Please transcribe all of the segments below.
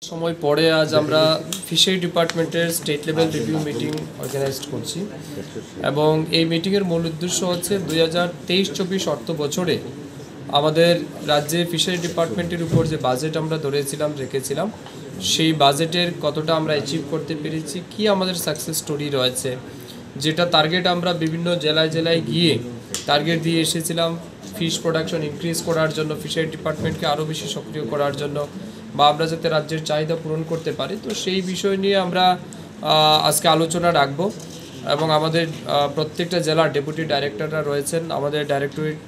সময় পরে আজ আমরা ফিশারি ডিপার্টমেন্টের state level review meeting organise করছি এবং এই মিটিংয়ের মূল উদ্দেশ্য হচ্ছে 2023-24 অর্থ বছরে আমাদের রাজ্যে ফিশারি ডিপার্টমেন্টের উপর যে বাজেট আমরা রেখেছিলাম সেই বাজেটের কতটা আমরা অ্যাচিভ করতে পেরেছি, কি আমাদের সাকসেস স্টোরি রয়েছে, যেটা টার্গেট আমরা বিভিন্ন জেলায় গিয়ে টার্গেট দিয়ে এসেছিলাম ফিশ প্রোডাকশন ইনক্রিজ করার জন্য, ফিশারি ডিপার্টমেন্টকে আরও বেশি সক্রিয় করার জন্য বা আমরা যাতে রাজ্যের চাহিদা পূরণ করতে পারি। তো সেই বিষয় নিয়ে আমরা আজকে আলোচনা রাখব এবং আমাদের প্রত্যেকটা জেলার ডেপুটি ডাইরেক্টররা রয়েছেন, আমাদের ডাইরেক্টরেট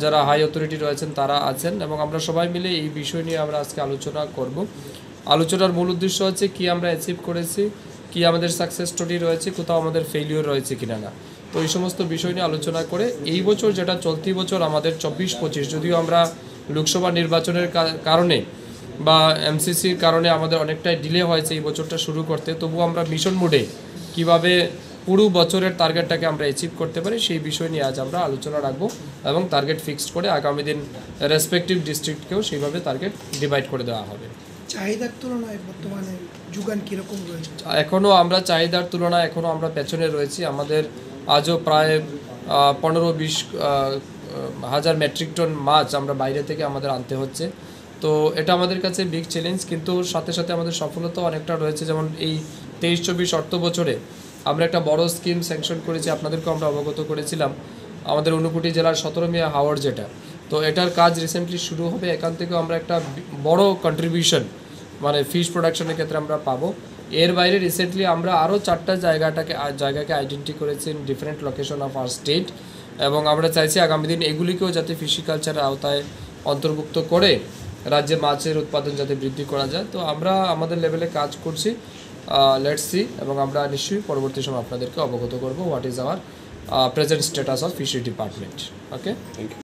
যারা হাই অথরিটি রয়েছেন তারা আছেন এবং আমরা সবাই মিলে এই বিষয় নিয়ে আমরা আজকে আলোচনা করব। আলোচনার মূল উদ্দেশ্য হচ্ছে কি আমরা অ্যাচিভ করেছি, কি আমাদের সাকসেস স্টোরি রয়েছে, কোথাও আমাদের ফেলিওর রয়েছে কিনা না। তো এই সমস্ত বিষয় নিয়ে আলোচনা করে এই বছর যেটা চলতি বছর আমাদের 24-25, যদিও আমরা লোকসভা নির্বাচনের কারণে বা এমসিসির কারণে আমাদের অনেকটাই ডিলে হয়েছে এই বছরটা শুরু করতে, তবু আমরা মিশন মোডে কীভাবে পুরো বছরের টার্গেটটাকে আমরা অ্যাচিভ করতে পারি সেই বিষয় নিয়ে আজ আমরা আলোচনা রাখবো এবং টার্গেট ফিক্সড করে আগামী দিন রেসপেক্টিভ ডিস্ট্রিক্টকেও সেইভাবে টার্গেট ডিভাইড করে দেওয়া হবে। চাহিদার তুলনায় বর্তমানে যোগান কীরকম রয়েছে? এখনও আমরা চাহিদার তুলনায় এখনও আমরা পেছনে রয়েছি। আমাদের আজও প্রায় 15-20 হাজার মেট্রিক টন মাছ আমরা বাইরে থেকে আমাদের আনতে হচ্ছে। তো এটা আমাদের কাছে বিগ চ্যালেঞ্জ, কিন্তু সাথে সাথে আমাদের সফলতাও অনেকটা রয়েছে। যেমন এই 23-24 অর্থ বছরে আমরা একটা বড় স্কিম স্যাংশন করেছি, আপনাদেরকেও আমরা অবগত করেছিলাম, আমাদের ঊনকোটি জেলার 17 মিয়া হাওড় যেটা, তো এটার কাজ রিসেন্টলি শুরু হবে। এখান থেকেও আমরা একটা বড় কন্ট্রিবিউশন মানে ফিশ প্রোডাকশনের ক্ষেত্রে আমরা পাবো। এর বাইরে রিসেন্টলি আমরা আরও 4টা জায়গাকে আইডেন্টি করেছি in different location of our state এবং আমরা চাইছি আগামী দিন এগুলিকেও যাতে ফিশিকালচারের আওতায় অন্তর্ভুক্ত করে রাজ্যে মাছের উৎপাদন যাতে বৃদ্ধি করা যায়। তো আমরা আমাদের লেভেলে কাজ করছি, লেটস সি, এবং আমরা নিশ্চয়ই পরবর্তী সময় আপনাদেরকে অবগত করব what is our present status of fishery department. Okay, thank you.